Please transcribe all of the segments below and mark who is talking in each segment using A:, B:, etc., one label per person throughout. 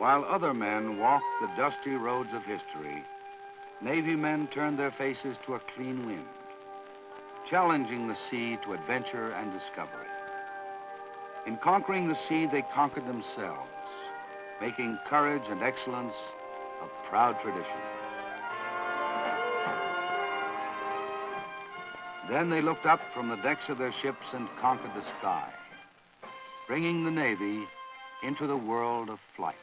A: While other men walked the dusty roads of history, Navy men turned their faces to a clean wind, challenging the sea to adventure and discovery. In conquering the sea, they conquered themselves, making courage and excellence a proud tradition. Then they looked up from the decks of their ships and conquered the sky, bringing the Navy into the world of flight.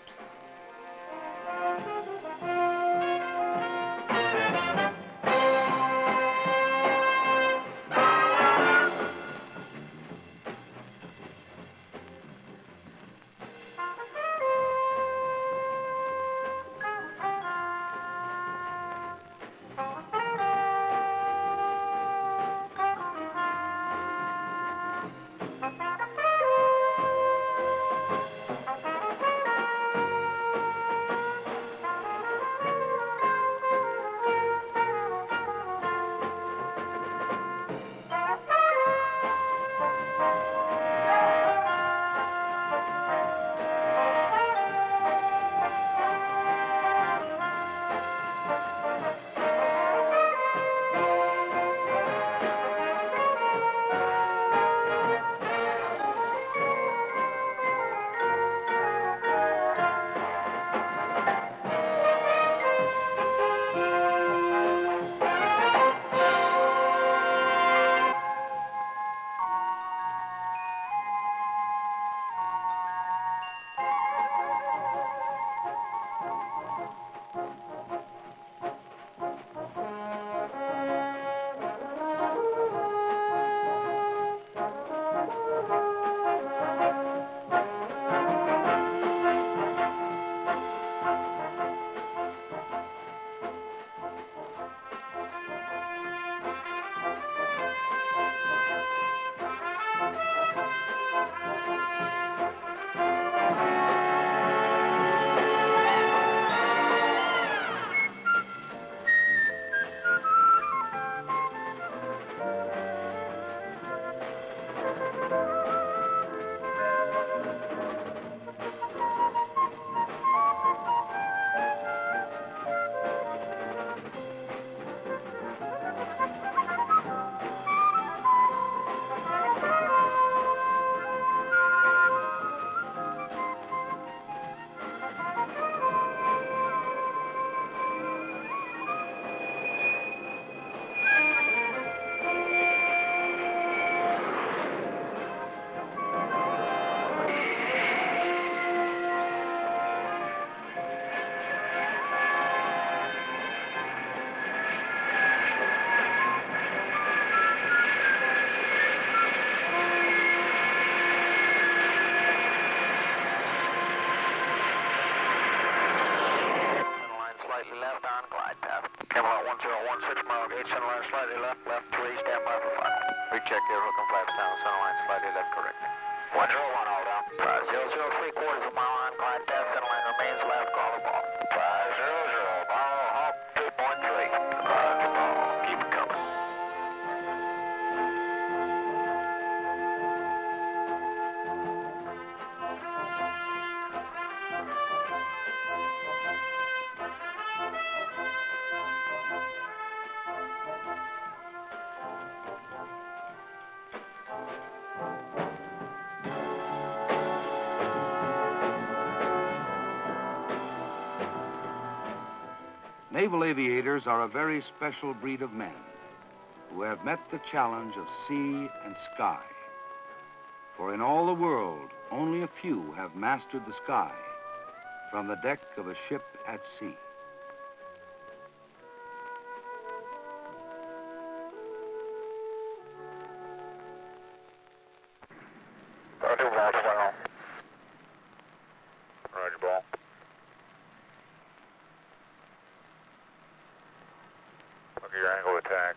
B: Slightly left, left 3, stand by for final. Recheck your hook and flaps down, center line, slightly left, correct. 101, all down. 500, 3/4 of a mile on, glide path, center line remains left, call the ball. 500, ball, halt, 2.3. Roger, ball, keep it coming.
A: Naval aviators are a very special breed of men who have met the challenge of sea and sky. For in all the world, only a few have mastered the sky from the deck of a ship at sea.
B: Roger, ball, final. Roger, ball. Look at your angle of attack.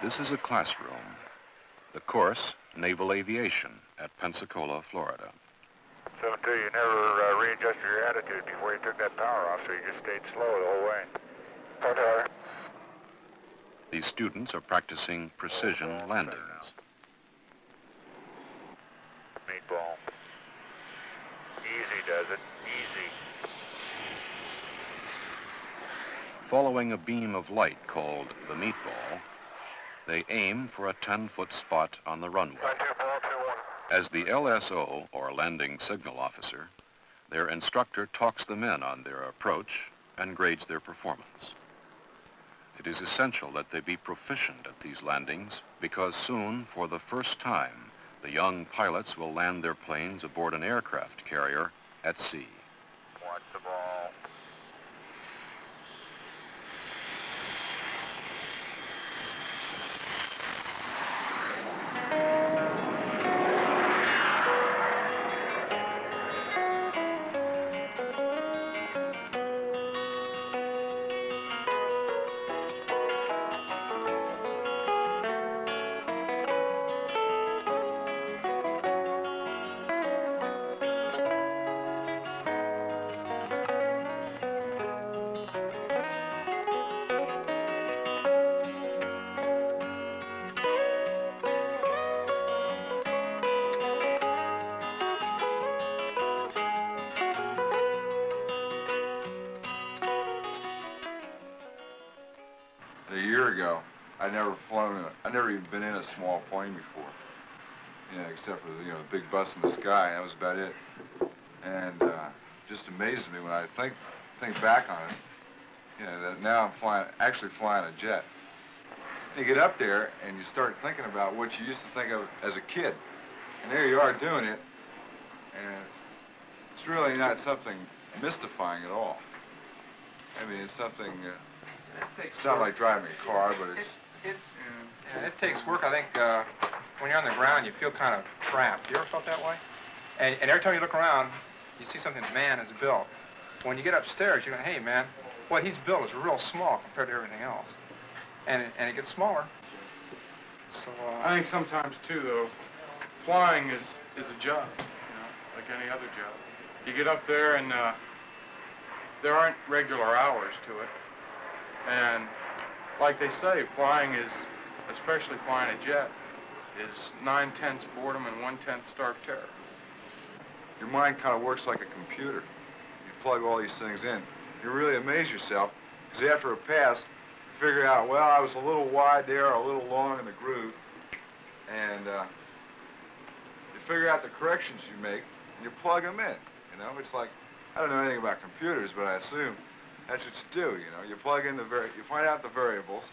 C: This is a classroom. The course, Naval Aviation, at Pensacola, Florida.
D: So too, you never readjusted your attitude before you took that power off, so you just stayed slow the whole way. Okay.
C: These students are practicing precision landings.
D: Meatball. Easy does it. Easy.
C: Following a beam of light called the meatball, they aim for a 10-foot spot on the runway. As the LSO, or landing signal officer, their instructor talks them in on their approach and grades their performance. It is essential that they be proficient at these landings because soon, for the first time, the young pilots will land their planes aboard an aircraft carrier at sea.
D: Watch the ball.
E: A year ago, I'd never even been in a small plane before, except for, the big bus in the sky. That was about it. And just amazes me when I think back on it, that now I'm actually flying a jet. You get up there and you start thinking about what you used to think of as a kid. And there you are doing it, and it's really not something mystifying at all. I mean, it's something... It's not like driving a car, but
F: it takes work. I think when you're on the ground, you feel kind of trapped. You ever felt that way? And every time you look around, you see something man has built. When you get upstairs, you go, hey, man, what he's built is real small compared to everything else. And it gets smaller. So
G: I think sometimes, too, though, flying is a job, like any other job. You get up there and there aren't regular hours to it. And like they say, flying is, especially flying a jet, is 9/10 boredom and 1/10 stark terror.
E: Your mind kind of works like a computer. You plug all these things in. You really amaze yourself, because after a pass, you figure out, well, I was a little wide there, a little long in the groove, and you figure out the corrections you make, and you plug them in. It's like, I don't know anything about computers, but I assume that's what you do, You plug in you find out the variables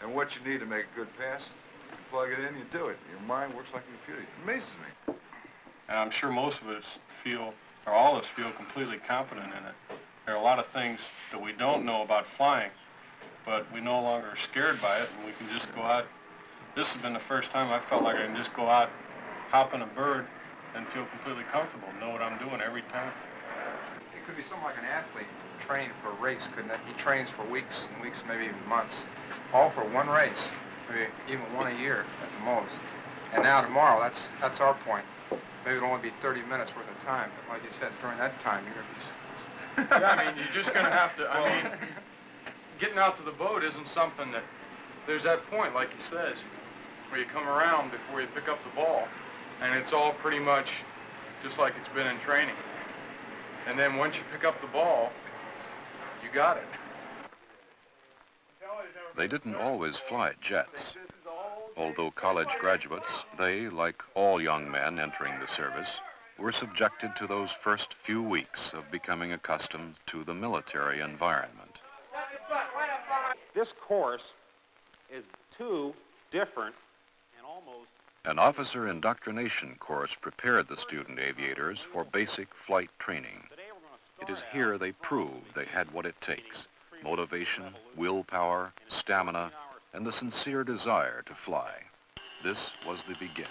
E: and what you need to make a good pass. You plug it in, you do it. Your mind works like a computer. It amazes me.
G: And I'm sure most of us feel, or all of us feel, completely confident in it. There are a lot of things that we don't know about flying, but we no longer are scared by it, and we can just go out. This has been the first time I felt like I can just go out, hop in a bird, and feel completely comfortable, know what I'm doing every time.
F: it could be something like an athlete training for a race, couldn't it? He trains for weeks and weeks, maybe even months, all for one race, maybe even one a year at the most. And now tomorrow, that's our point. Maybe it'll only be 30 minutes worth of time, but like you said, during that time, you're going to be...
G: Yeah, I mean, you're just going to have to, getting out to the boat isn't something that, there's that point, like he says, where you come around before you pick up the ball, and it's all pretty much just like it's been in training. And then once you pick up the ball, you got it.
C: They didn't always fly jets. Although college graduates, they, like all young men entering the service, were subjected to those first few weeks of becoming accustomed to the military environment.
H: This course is too different and almost...
C: An officer indoctrination course prepared the student aviators for basic flight training. It is here they proved they had what it takes: motivation, willpower, stamina, and the sincere desire to fly. This was the beginning.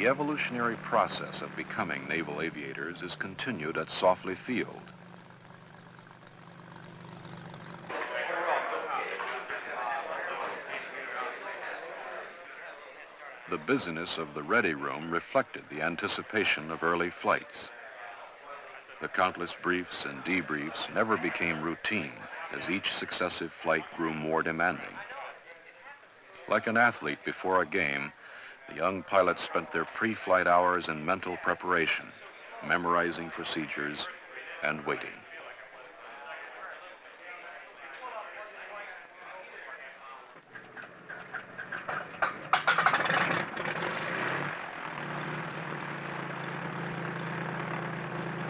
C: The evolutionary process of becoming naval aviators is continued at Sofley Field. The busyness of the ready room reflected the anticipation of early flights. The countless briefs and debriefs never became routine as each successive flight grew more demanding. Like an athlete before a game, the young pilots spent their pre-flight hours in mental preparation, memorizing procedures and waiting.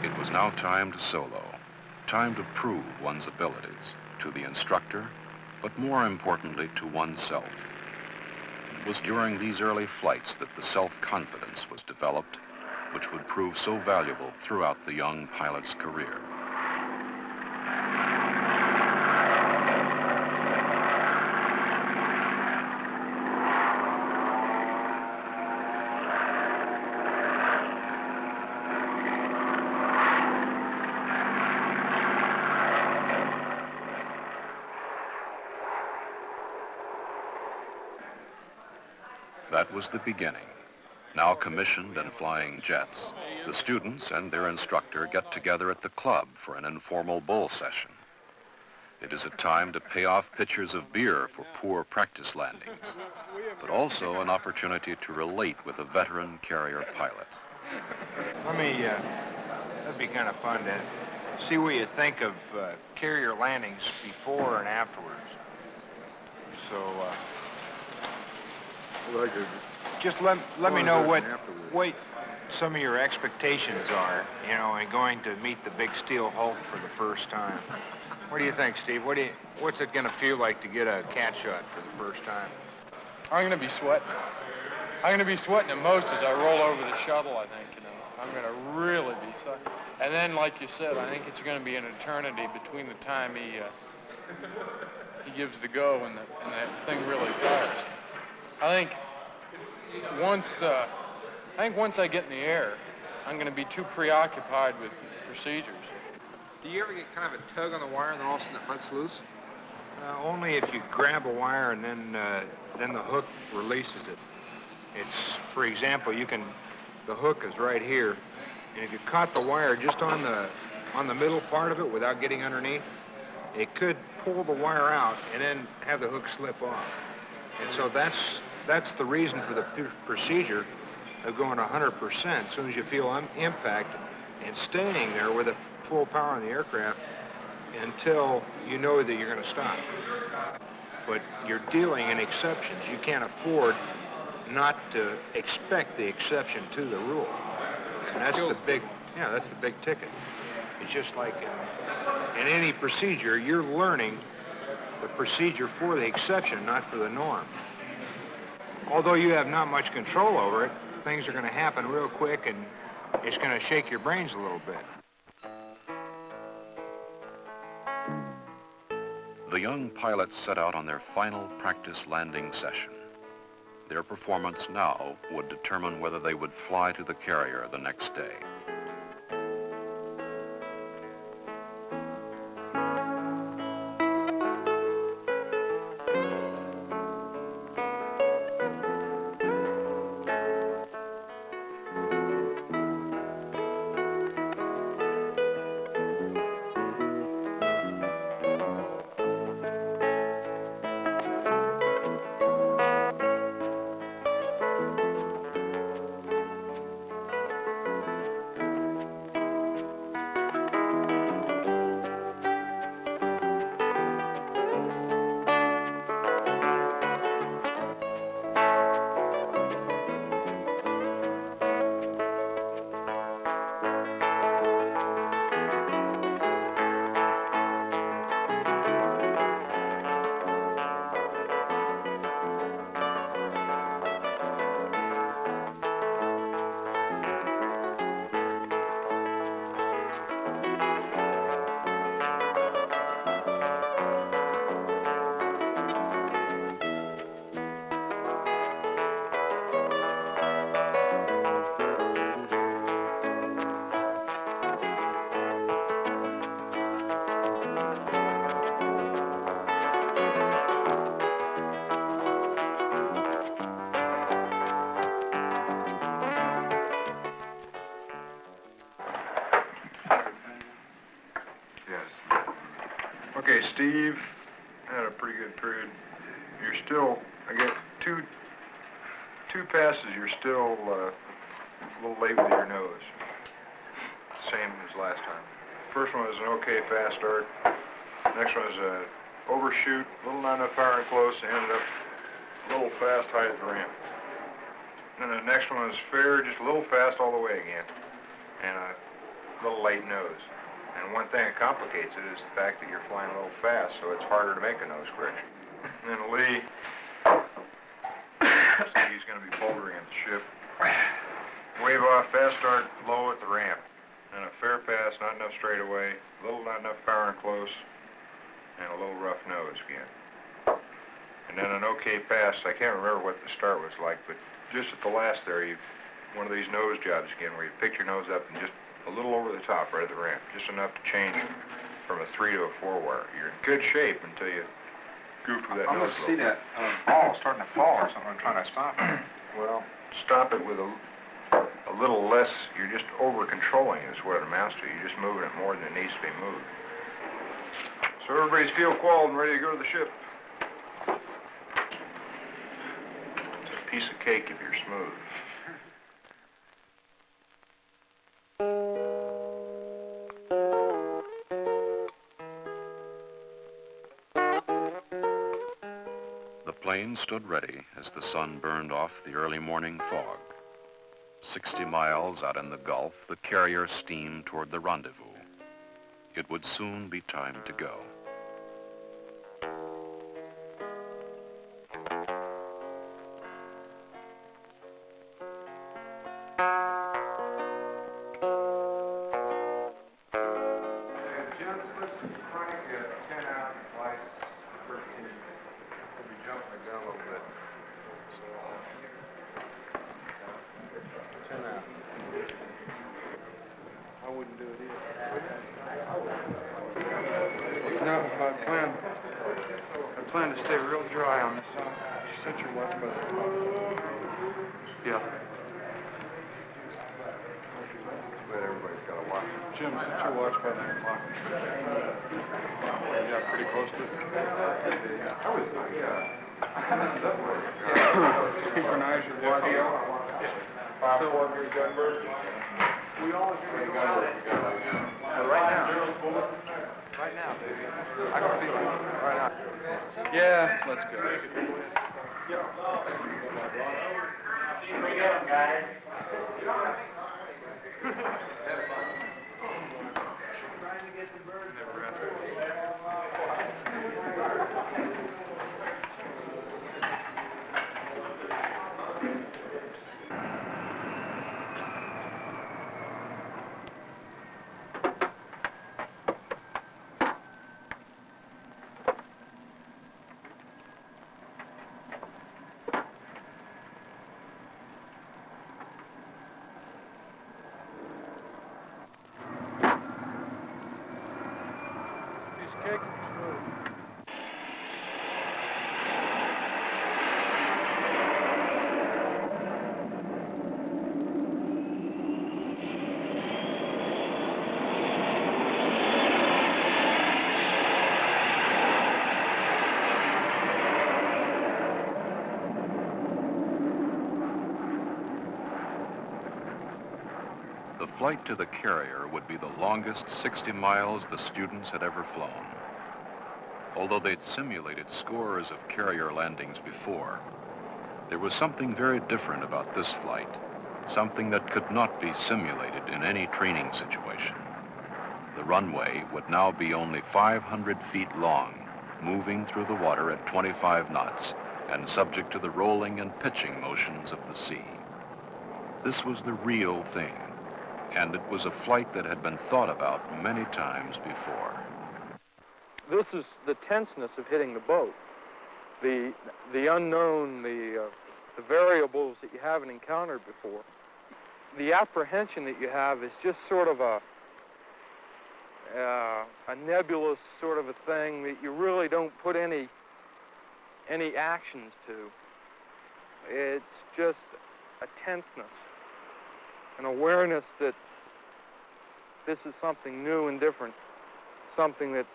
C: It was now time to solo, time to prove one's abilities to the instructor, but more importantly to oneself. It was during these early flights that the self-confidence was developed, which would prove so valuable throughout the young pilot's career. That was the beginning. Now commissioned and flying jets, the students and their instructor get together at the club for an informal bowl session. It is a time to pay off pitchers of beer for poor practice landings, but also an opportunity to relate with a veteran carrier pilot.
F: That'd be kind of fun to see what you think of carrier landings before and afterwards. So, just let me know what some of your expectations are, you know, in going to meet the big steel Hulk for the first time. What do you think, Steve? What's it going to feel like to get a cat shot for the first time?
G: I'm going to be sweating. I'm going to be sweating the most as I roll over the shuttle, I think, you know. I'm going to really be sucking. And then, like you said, I think it's going to be an eternity between the time he gives the go and that thing really fires. I think once I get in the air, I'm going to be too preoccupied with procedures.
F: Do you ever get kind of a tug on the wire and then all of a sudden it lets loose? Only if you grab a wire and then the hook releases it. It's, for example, the hook is right here, and if you caught the wire just on the middle part of it without getting underneath, it could pull the wire out and then have the hook slip off. And so that's the reason for the procedure of going 100% as soon as you feel impact and staying there with a full power on the aircraft until you know that you're going to stop. But you're dealing in exceptions. You can't afford not to expect the exception to the rule. And that's the big ticket. It's just like in any procedure, you're learning the procedure for the exception, not for the norm. Although you have not much control over it, things are going to happen real quick and it's going to shake your brains a little bit.
C: The young pilots set out on their final practice landing session. Their performance now would determine whether they would fly to the carrier the next day.
D: Okay, Steve, had a pretty good period. You're still, I get two passes, you're still a little late with your nose. Same as last time. First one was an okay fast start. Next one was a overshoot, a little not enough power and close, and ended up a little fast high at the ramp. And then the next one was fair, just a little fast all the way again, and a little light nose. And one thing that complicates it is the fact that you're flying a little fast, so it's harder to make a nose correction. And then Lee, he's going to be bouldering at the ship. Wave off, fast start, low at the ramp. And a fair pass, not enough straightaway, not enough power and close, and a little rough nose again. And then an okay pass. I can't remember what the start was like, but just at the last there, one of these nose jobs again, where you pick your nose up and just a little over the top right at the ramp, just enough to change from a 3 to a 4 wire. You're in good shape until you goof with that nose.
F: I see that ball starting to fall or something. I'm trying to stop it.
D: Well, stop it with a little less. You're just over-controlling is what it amounts to. You're just moving it more than it needs to be moved. So everybody's field qualled and ready to go to the ship. It's a piece of cake if you're smooth.
C: The plane stood ready as the sun burned off the early morning fog. 60 miles out in the Gulf, the carrier steamed toward the rendezvous. It would soon be time to go.
G: No, I plan to stay real dry on this. Set your watch by the clock. Yeah.
D: But everybody's got a watch.
G: Jim, set your watch by the clock. Yeah, pretty close to it. Synchronize your watch. So, we all agree.
F: Right now, baby. I can feel it. Right now.
G: Yeah, let's go.
B: Here we go, guys.
C: The flight to the carrier would be the longest 60 miles the students had ever flown. Although they'd simulated scores of carrier landings before, there was something very different about this flight, something that could not be simulated in any training situation. The runway would now be only 500 feet long, moving through the water at 25 knots and subject to the rolling and pitching motions of the sea. This was the real thing, and it was a flight that had been thought about many times before.
I: This is the tenseness of hitting the boat, the unknown, the variables that you haven't encountered before. The apprehension that you have is just sort of a nebulous sort of a thing that you really don't put any actions to. It's just a tenseness, an awareness that this is something new and different, something that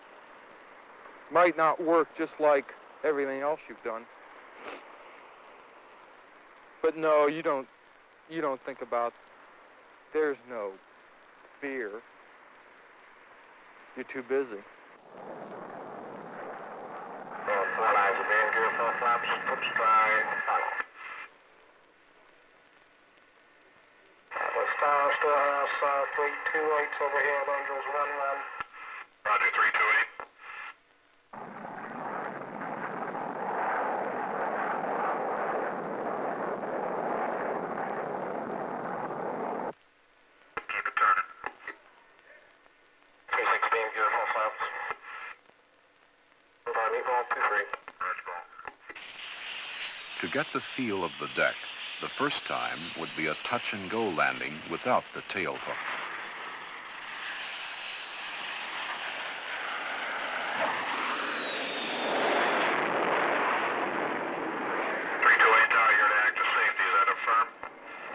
I: might not work just like everything else you've done. But no, you don't think about, there's no fear. You're too busy.
B: 4 lines of being gear, 4 flaps, foot stride, final. Storehouse, 328 overhead, Angels 1-1. Roger, 328. Keep it turning. 36 beam gear, 4 flaps. Meat ball, 2-3. Roger, ball.
C: To get the feel of the deck, the first time would be a touch-and-go landing without the tail hook.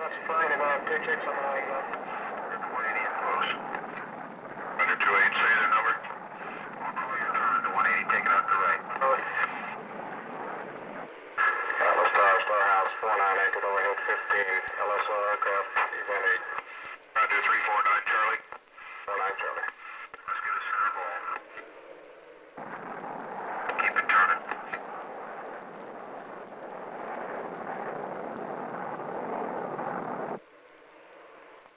B: That's fine, and I have 2 checks on the line. 180 close. Under 28, say the number. The 180, take it out to right. Atlas Tower, Storehouse, 49, anchored overhead 15. LSO aircraft, event 8. Roger, 349, Charlie. 49, Charlie. Let's get a center ball. Keep it turning.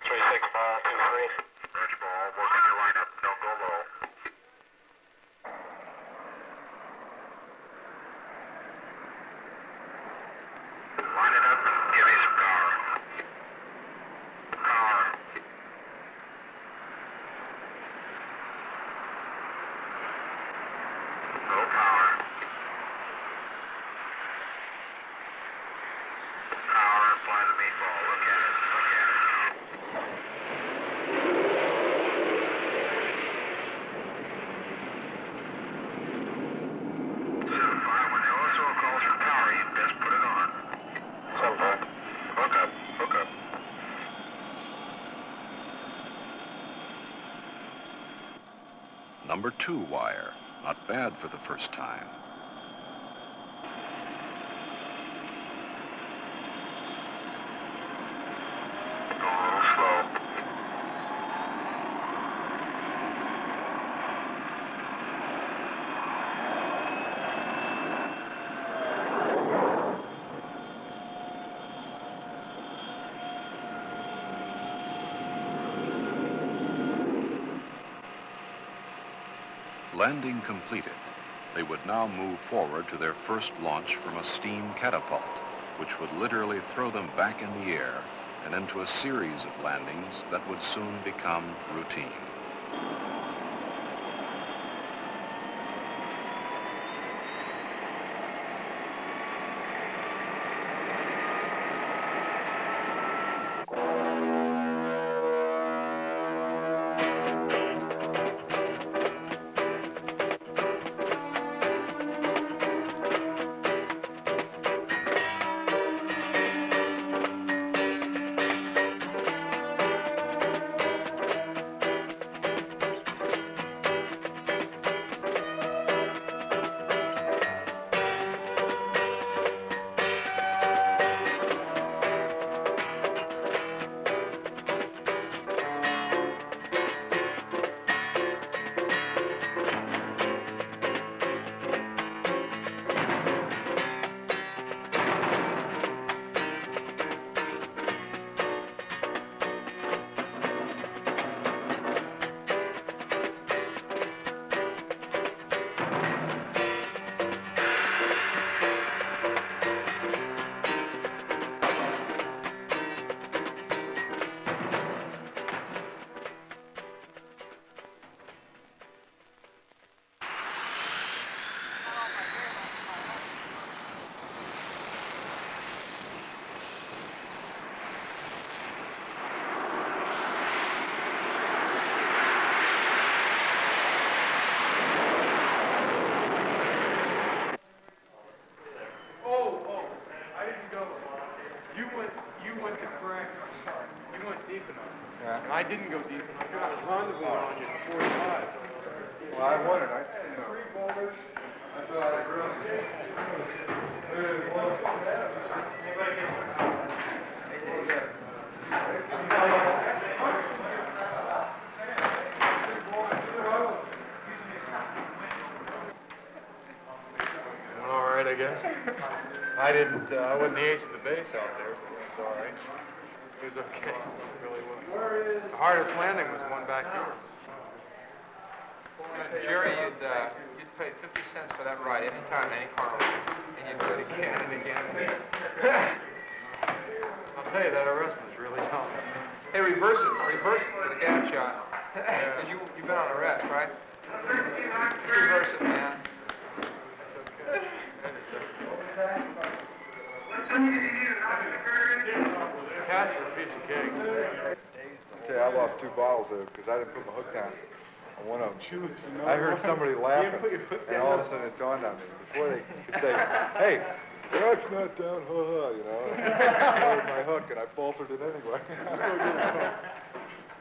B: 36 ball, 2-3. Roger, ball, working your lineup, don't go low. Line it up, give me some power. Power. Low power. Power, apply the meatball, look at it, look at it. When the LSO calls for power, you best put it on. Hook up, hook up.
C: Number 2 wire, not bad for the first time.
B: Go a little slow.
C: Landing completed, they would now move forward to their first launch from a steam catapult, which would literally throw them back in the air and into a series of landings that would soon become routine.
G: I didn't go deep enough. I was rendezvousing on you at 45.
E: Well, I wondered. Three boulders. I thought I'd
G: All right, I guess. I wasn't the ace of the base out there, but it was all right. It was okay. It really was. The hardest landing was the one back here.
F: Jerry, you'd pay 50 cents for that ride any time, any car ride. And you'd do it again and again and again.
G: I'll tell you, that arrest was really tough.
F: Hey, reverse it for the gap shot. Because you've been on arrest, right? Just reverse it, man.
G: Cats are a piece of cake.
E: Okay, I lost 2 bottles there because I didn't put my hook down on one of them. I heard somebody laughing, and all of a sudden it dawned on me. Before they could say, hey, the hook's not down, you know. I had my hook, and I faltered it anyway.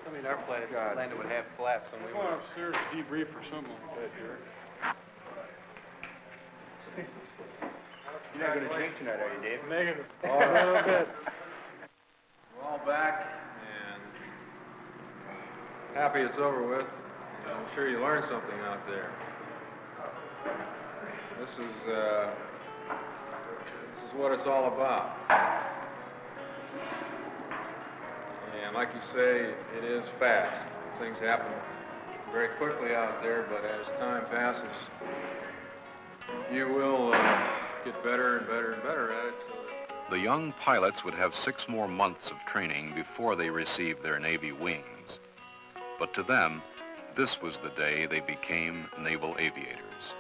J: I mean, our plane landed with half flaps, and we
G: Come on
J: were...
G: upstairs to debrief or something like that, Jerry.
J: You're not going to drink tonight, are you, Dave?
G: Negative.
E: A little bit.
J: We're all back, and happy it's over with. I'm sure you learned something out there. This is what it's all about. And like you say, it is fast. Things happen very quickly out there, but as time passes, you will get better and better and better at it. So that
C: The young pilots would have 6 more months of training before they received their Navy wings. But to them, this was the day they became naval aviators.